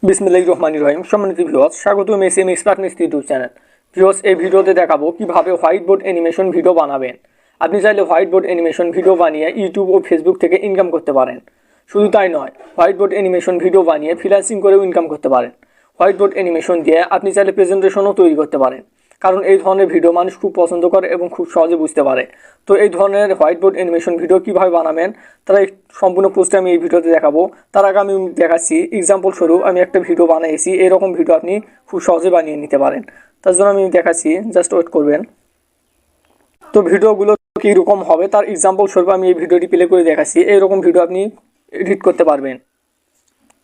বিসমিল্লাহির রহমানির রহিম। সম্মানিত ভিউয়ার্স, স্বাগতম এসএম এক্সপার্ট মিস্ত্রি ইউটিউব চ্যানেল। ভিউয়ার্স, এই ভিডিওতে দেখাবো কিভাবে হোয়াইট বোর্ড অ্যানিমেশন ভিডিও বানাবেন। আপনি চাইলে হোয়াইট বোর্ড অ্যানিমেশন ভিডিও বানিয়ে ইউটিউব ও ফেসবুক থেকে ইনকাম করতে পারেন। শুধু তাই নয়, হোয়াইট বোর্ড অ্যানিমেশন ভিডিও বানিয়ে ফ্রিল্যান্সিং করেও ইনকাম করতে পারেন। হোয়াইট বোর্ড অ্যানিমেশন দিয়ে আপনি চাইলে প্রেজেন্টেশনও তৈরি করতে পারেন, কারণ এই ধরনের ভিডিও মানুষ খুব পছন্দ করে এবং খুব সহজে বুঝতে পারে। তো এই ধরনের হোয়াইট বোর্ড অ্যানিমেশন ভিডিও কীভাবে বানাবেন তারা এই সম্পূর্ণ পোস্টে আমি এই ভিডিওতে দেখাবো। তার আগে আমি দেখাচ্ছি এক্সাম্পল স্বরূপ আমি একটা ভিডিও বানিয়েছি। এরকম ভিডিও আপনি খুব সহজে বানিয়ে নিতে পারেন। তার জন্য আমি দেখাচ্ছি, জাস্ট ওয়েট করবেন। তো ভিডিওগুলো কীরকম হবে তার এক্সাম্পল স্বরূপ আমি এই ভিডিওটি প্লে করে দেখাচ্ছি। এইরকম ভিডিও আপনি এডিট করতে পারবেন।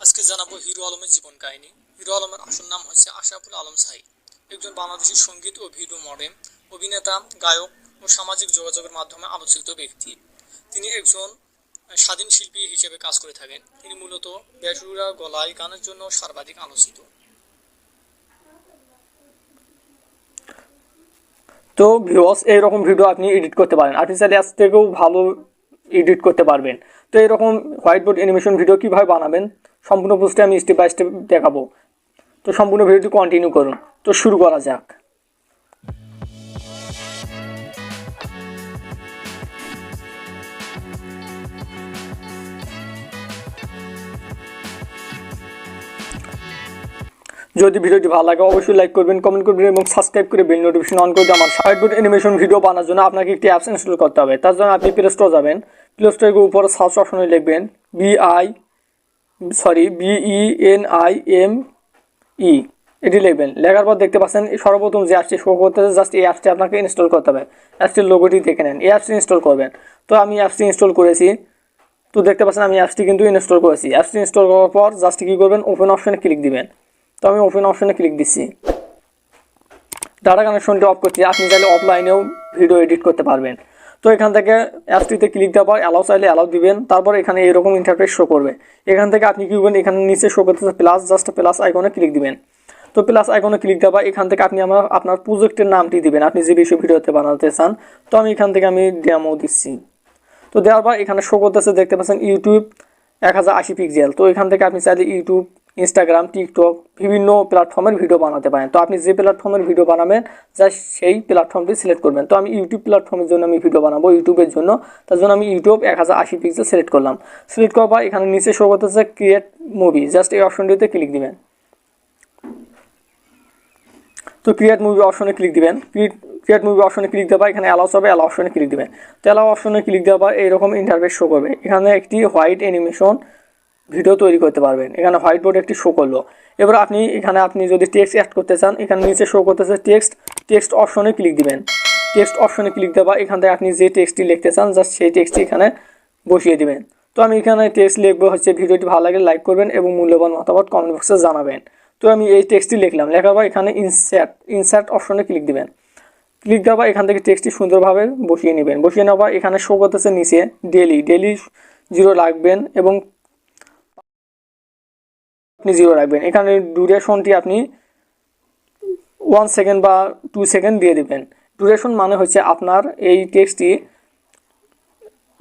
আজকে জানাবো হিরো আলমের জীবন কাহিনী। হিরো আলমের আসল নাম হচ্ছে আশরাফুল আলম সাই, একজন বাংলাদেশি সঙ্গীত ও ভিডিও মডেল, অভিনেতা, গায়ক ও সামাজিক যোগাযোগের মাধ্যমে আলোচিত ব্যক্তি। তিনি একজন স্বাধীন শিল্পী হিসেবে কাজ করে থাকেন। তিনি মূলত বেসুরা গলায় গানের জন্য সর্বাধিক আলোচিত। তো ভিউয়ার্স, এইরকম ভিডিও আপনি এডিট করতে পারেন। আপনি চাইলে আজ থেকেও ভালো এডিট করতে পারবেন। তো এরকম হোয়াইট বোর্ড অ্যানিমেশন ভিডিও কীভাবে বানাবেন সম্পূর্ণ পোস্টে আমি স্টেপ বাই স্টেপ দেখাবো। তো সম্পূর্ণ ভিডিওটি কন্টিনিউ করুন। তো শুরু করা যাক। যদি ভিডিওটি ভালো লাগে অবশ্যই লাইক করবেন, কমেন্ট করবেন এবং সাবস্ক্রাইব করে বেল নোটিফিকেশন অন করে আমার হোয়াইট বোর্ড অ্যানিমেশন ভিডিও বানানোর জন্য আপনাকে একটি অ্যাপস ইনস্টল করতে হবে। তার জন্য আপনি প্লে স্টোর যাবেন। প্লে স্টোরের উপরে সার্চ অপশনে লিখবেন BENIME, এটি লিখবেন। লেখার পর দেখতে পাচ্ছেন সর্বপ্রথম যে অ্যাপসটি শো করতেছে, জাস্ট এই অ্যাপসটি আপনাকে ইনস্টল করতে হবে। অ্যাপসটির লোগোটি দেখে নেন। এই অ্যাপসটি ইনস্টল করবেন। তো আমি অ্যাপসটি ইনস্টল করেছি। তো দেখতে পাচ্ছেন আমি অ্যাপসটি কিন্তু ইনস্টল করেছি। অ্যাপসটি ইনস্টল করার পর জাস্ট কী করবেন, ওপেন অপশনে ক্লিক দিবেন। তো আমি ওপেন অপশনে ক্লিক দিচ্ছি। ডাটা কানেকশনটি অফ করছি। আপনি চাইলে অফলাইনেও ভিডিও এডিট করতে পারবেন। তো এখান থেকে অ্যাপসটিতে ক্লিক দেওয়ার পর অ্যালাউ চাইলে অ্যালাউ দিবেন। তারপর এখানে এরকম ইন্টারফেস শো করবে। এখান থেকে আপনি কী করবেন, এখানে নিচে শো করতেছে প্লাস, জাস্ট প্লাস আইকনে ক্লিক দিবেন। তো প্লাস আইকনে ক্লিক দেওয়া এখান থেকে আপনি আপনার প্রজেক্টের নামটি দিবেন, আপনি যে বিষয় ভিডিওতে বানাতে চান। তো আমি এখান থেকে আমি ডেমো দিচ্ছি। তো দেওয়ার পর এখানে শো করতেছে, দেখতে পাচ্ছেন ইউটিউব 1080 পিক্সেল। তো এখান থেকে আপনি চাইলে ইউটিউব, ইনস্টাগ্রাম, টিকটক বিভিন্ন প্ল্যাটফর্মের ভিডিও বানাতে পারেন। তো আপনি যে প্ল্যাটফর্মের ভিডিও বানাবেন জাস্ট সেই প্ল্যাটফর্মটি সিলেক্ট করবেন। তো আমি ইউটিউব প্ল্যাটফর্মের জন্য আমি ভিডিও বানাবো, ইউটিউবের জন্য। তার জন্য আমি ইউটিউব 1080 পিক্সেল সিলেক্ট করলাম। সিলেক্ট করার পর এখানে নিচে শো করতেছে ক্রিয়েট মুভি, জাস্ট এই অপশনটিতে ক্লিক দিবেন। তো ক্রিয়েট মুভি অপশনে ক্লিক দিবেন। ক্রিয়েট মুভি অপশনে ক্লিক দেওয়া এখানে অ্যালাউ হবে, অ্যালাউ অপশনে ক্লিক দিবেন। তো অ্যালাউ অপশনে ক্লিক দেওয়ার পর এইরকম ইন্টারফেস শো করবে। এখানে একটি হোয়াইট অ্যানিমেশন ভিডিও তৈরি করতে পারবেন। এখানে হোয়াইট বোর্ড একটি শো করলো। এবার আপনি যদি টেক্সট অ্যাড করতে চান, এখানে নিচে শো করতেছে টেক্সট অপশনে ক্লিক দিবেন। টেক্সট অপশনে ক্লিক দেওয়া এখান থেকে আপনি যে টেক্সটটি লিখতে চান জাস্ট সেই টেক্সটটি এখানে বসিয়ে দিবেন। তো আমি এখানে টেক্সট লিখবো হচ্ছে, ভিডিওটি ভালো লাগে লাইক করবেন এবং মূল্যবান মতামত কমেন্ট বক্সে জানাবেন। তো আমি এই টেক্সটটি লিখলাম। লেখার পর এখানে ইনসার্ট অপশনে ক্লিক দিবেন। ক্লিক দেওয়া এখান থেকে টেক্সটটি সুন্দরভাবে বসিয়ে নেবেন। বসিয়ে নেওয়া এখানে শো করতেছে নিচে ডেলি 0 রাখবেন এবং আপনি 0 রাখবেন। এখানে ডিউরেশনটি আপনি 1 সেকেন্ড বা 2 সেকেন্ড দিয়ে দেবেন। ডিউরেশন মানে হচ্ছে আপনার এই টেক্সটটি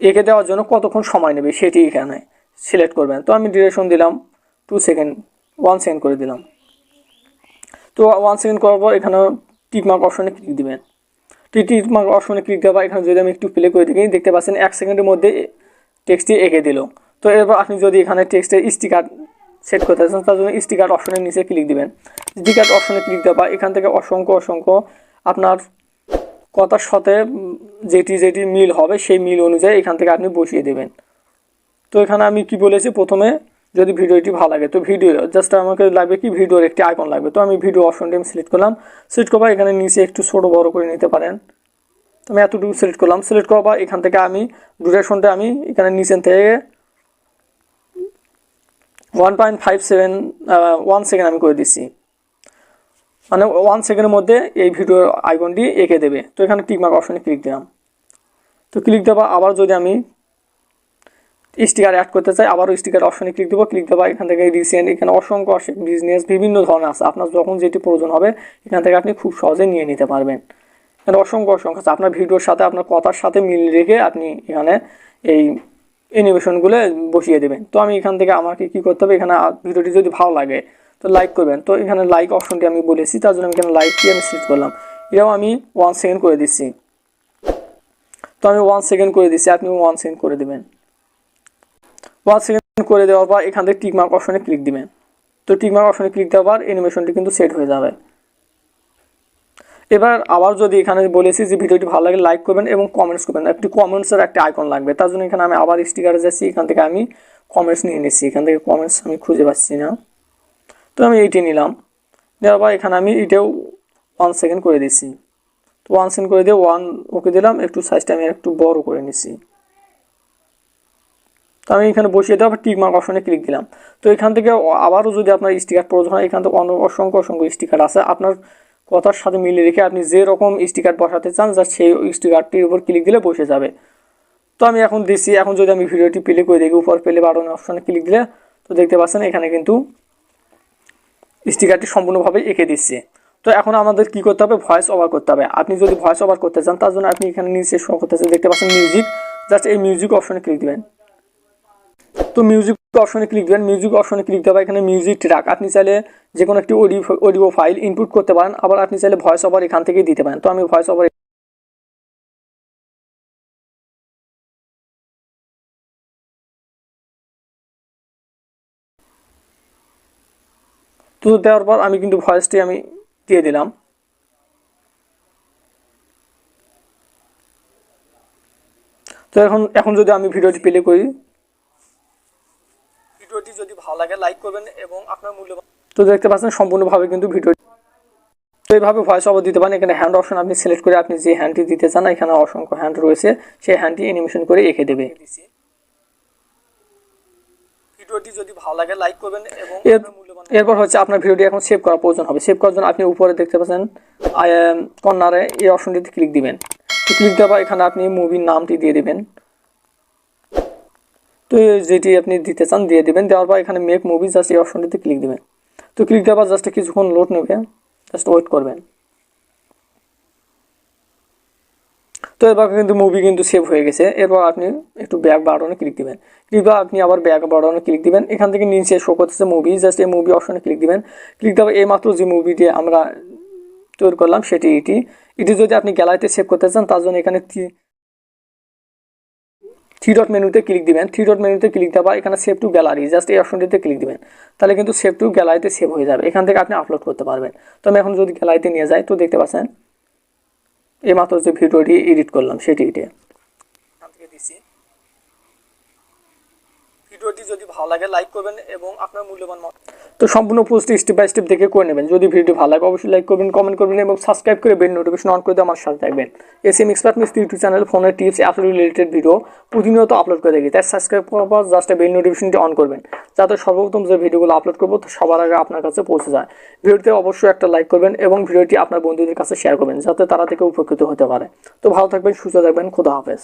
এঁকে দেওয়ার জন্য কতক্ষণ সময় নেবে সেটি এখানে সিলেক্ট করবেন। তো আমি ডিউরেশন দিলাম 2 সেকেন্ড, 1 সেকেন্ড করে দিলাম। তো 1 সেকেন্ড করার পর এখানে টিকমার্ক অপশনে ক্লিক দিবেন। টিকমার্ক অপশনে ক্লিক দেওয়া এখানে যদি আমি একটু প্লে করে দেখি, দেখতে পাচ্ছেন 1 সেকেন্ডের মধ্যে টেক্সটটি এঁকে দিল। তো এরপর আপনি যদি এখানে টেক্সটের স্টিকার সেট করতে চান তার জন্য স্টিকার অপশনের নিচে ক্লিক দিবেন। স্টিকার অপশনে ক্লিক দেওয়া এখান থেকে অসংখ্য আপনার কথার সাথে যেটি মিল হবে সেই মিল অনুযায়ী এখান থেকে আপনি বসিয়ে দেবেন। তো এখানে আমি কি বলেছি, প্রথমে যদি ভিডিওটি ভালো লাগে তো ভিডিও জাস্ট আমাকে লাগবে কি ভিডিওর একটি আইকন লাগবে। তো আমি ভিডিও অপশনটি আমি সিলেক্ট করলাম। সিলেক্ট করবা এখানে নিচে একটু ছোটো বড় করে নিতে পারেন। তো আমি এতটুকু সিলেক্ট করলাম। সিলেক্ট করবা এখান থেকে আমি ডিউরেশনটা আমি এখানে নিচের থেকে 1 সেকেন্ড আমি করে দিচ্ছি, মানে 1 সেকেন্ডের মধ্যে এই ভিডিওর আইকনটি এঁকে দেবে। তো এখানে টিকমার্ক অপশনে ক্লিক দিলাম। তো ক্লিক দেওয়া আবার যদি আমি স্টিকার অ্যাড করতে চাই আবারও স্টিকার অপশনে ক্লিক দেবো। ক্লিক দেওয়া এখান থেকে রিসেন্ট, এখানে অসংখ্য বিজনেস বিভিন্ন ধরনের আছে। আপনার যখন যেটি প্রয়োজন হবে এখান থেকে আপনি খুব সহজে নিয়ে নিতে পারবেন। এখানে অসংখ্য আছে। আপনার ভিডিওর সাথে আপনার কথার সাথে মিল রেখে আপনি এখানে এই অ্যানিমেশনগুলো বসিয়ে দেবেন। তো আমি এখান থেকে আমাকে কী করতে হবে, এখানে ভিডিওটি যদি ভালো লাগে তো লাইক করবেন। তো এখানে লাইক অপশনটি আমি বলেছি, তার জন্য আমি এখানে লাইকটি আমি সিলেক্ট করলাম। এটাও আমি 1 সেকেন্ড করে দিচ্ছি। তো আমি 1 সেকেন্ড করে দিচ্ছি, আপনি 1 সেকেন্ড করে দেবেন। 1 সেকেন্ড করে দেওয়ার পর এখান থেকে টিকমার্ক অপশনে ক্লিক দিবেন। তো টিকমার্ক অপশনে ক্লিক দেওয়ার পর অ্যানিমেশনটি কিন্তু সেট হয়ে যাবে। এবার আবার যদি এখানে বলেছি যে ভিডিওটি ভালো লাগে লাইক করবেন এবং কমেন্টস করবেন, একটি কমেন্টসের একটা আইকন লাগবে, তার জন্য এখানে আমি আবার স্টিকারে যাচ্ছি, এখান থেকে আমি কমেন্টস নিয়ে নিচ্ছি। এখান থেকে কমেন্টস আমি খুঁজে পাচ্ছি না, তো আমি এইটি নিলাম। নেওয়ার পর এখানে আমি এটাও 1 সেকেন্ড করে দিচ্ছি। তো 1 সেকেন্ড করে দিয়ে 1 ওকে দিলাম, একটু সাইজটা আমি একটু বড় করে নিচ্ছি। তো আমি এখানে বসিয়ে দেওয়া টিকমার্ক অপশনে ক্লিক দিলাম। তো এখান থেকে আবারও যদি আপনার স্টিকার প্রয়োজন হয়, এখান থেকে অসংখ্য স্টিকার আছে, আপনার কথার সাথে মিলিয়ে রেখে আপনি যে রকম স্টিকার বসাতে চান জাস্ট সেই স্টিকারটির উপর ক্লিক দিলে বসে যাবে। তো আমি এখন দিচ্ছি। এখন যদি আমি ভিডিওটি প্লে করে দেখি, উপর প্লে বাটন অপশনে ক্লিক দিলে তো দেখতে পাচ্ছেন এখানে কিন্তু স্টিকারটি সম্পূর্ণভাবে এঁকে দিচ্ছে। তো এখন আমাদের কি করতে হবে, ভয়েস ওভার করতে হবে। আপনি যদি ভয়েস ওভার করতে চান তার জন্য আপনি এখানে নিচে শো করতেছে দেখতে পাচ্ছেন মিউজিক, জাস্ট এই মিউজিক অপশনে ক্লিক দিবেন। তো মিউজিক অপশনে ক্লিক দেবেন। মিউজিক অপশনে ক্লিক দেওয়া এখানে মিউজিক ট্র্যাক, আপনি চাইলে যে কোনো একটি অডিও ফাইল ইনপুট করতে পারেন, আবার আপনি চাইলে ভয়েস ওভার এখান থেকেই দিতে পারেন। তো আমি ভয়েস ওভার তো দেওয়ার পর আমি কিন্তু ভয়েসটি আমি দিয়ে দিলাম। তো এখন যদি আমি ভিডিওটি প্লে করি, ভিডিওটি যদি ভালো লাগে লাইক করবেন এবং আপনার মূল্যবান, তো দেখতে পাচ্ছেন সম্পূর্ণভাবে কিন্তু ভিডিও তো এইভাবে ভয়েস ওভার দিতে পারেন। এখানে হ্যান্ড অপশন আপনি সিলেক্ট করে আপনি যে হ্যান্ডটি দিতে চান, এখানে অসংখ্য হ্যান্ড রয়েছে, সেই হ্যান্ডটি অ্যানিমেশন করে এঁকে দেবে। ভিডিওটি যদি ভালো লাগে লাইক করবেন এবং এরপর হচ্ছে আপনার ভিডিওটি এখন সেভ করার প্রয়োজন হবে। সেভ করার জন্য আপনি উপরে দেখতে পাচ্ছেন কর্নারে এই অপশনটিতে ক্লিক দিবেন। ক্লিক দেওয়ার এখানে আপনি মুভির নামটি দিয়ে দিবেন, তো যেটি আপনি দিতে চান দিয়ে দিবেন। দেওয়ার পর এখানে মেক মুভি জাস্ট এই অপশনটিতে ক্লিক দিবেন। তো ক্লিক দেওয়ার পর জাস্ট কিছুক্ষণ লোড নেবে, জাস্ট ওয়েট করবেন। তো এবার কিন্তু মুভি কিন্তু সেভ হয়ে গেছে। এরপর আপনি একটু ব্যাক বাটনে ক্লিক দিবেন। ক্লিক দেওয়া আপনি আবার ব্যাক বাটনে ক্লিক দিবেন। এখান থেকে নিচে শো করতেছে মুভি, জাস্ট এই মুভি অপশনে ক্লিক দিবেন। ক্লিক দেওয়া এই মাত্র যে মুভিটি আমরা তৈরি করলাম সেটি এটি যদি আপনি গ্যালারিতে সেভ করতে চান তার জন্য এখানে থ্রি ডট মেনুতে ক্লিক দিবেন। থ্রি ডট মেনুতে ক্লিক দেওয়া এখানে সেভ টু গ্যালারি, জাস্ট এই অপশনটিতে ক্লিক দিবেন। তাহলে কিন্তু সেভ টু গ্যালারিতে সেভ হয়ে যাবে, এখান থেকে আপনি আপলোড করতে পারবেন। তো আমি এখন যদি গ্যালারিতে নিয়ে যাই, তো দেখতে পাচ্ছেন এই মাত্র যে ভিডিওটি এডিট করলাম সেটি এখান থেকে দিচ্ছি। ভিডিওটি যদি ভালো লাগে লাইক করবেন এবং আপনার মূল্যবান তো সম্পূর্ণ পোস্ট স্টেপ বাই স্টেপ দেখে করে নেবেন। যদি ভিডিওটি ভালো লাগে অবশ্যই লাইক করবেন, কমেন্ট করবেন এবং সাবস্ক্রাইব করে বেল নোটিফিকেশন অন করে দিয়ে আমার সাথে থাকবেন। এসএম এক্সপার্ট মিস্ত্রি ইউটিউব চ্যানেল ফোনের টিপস অ্যাপ রিলেটেড ভিডিও প্রতিনিয়ত আপলোড করে দেখি, তাই সাবস্ক্রাইব করার পর জাস্ট বেল নোটিফিকেশনটি অন করবেন, যাতে সর্বপ্রথম যে ভিডিওগুলো আপলোড করবো সবার আগে আপনার কাছে পৌঁছে যায়। ভিডিওতে অবশ্যই একটা লাইক করবেন এবং ভিডিওটি আপনার বন্ধুদের কাছে শেয়ার করবেন, যাতে তারা থেকে উপকৃত হতে পারে। তো ভালো থাকবেন, সুস্থ থাকবেন, খোদা হাফেজ।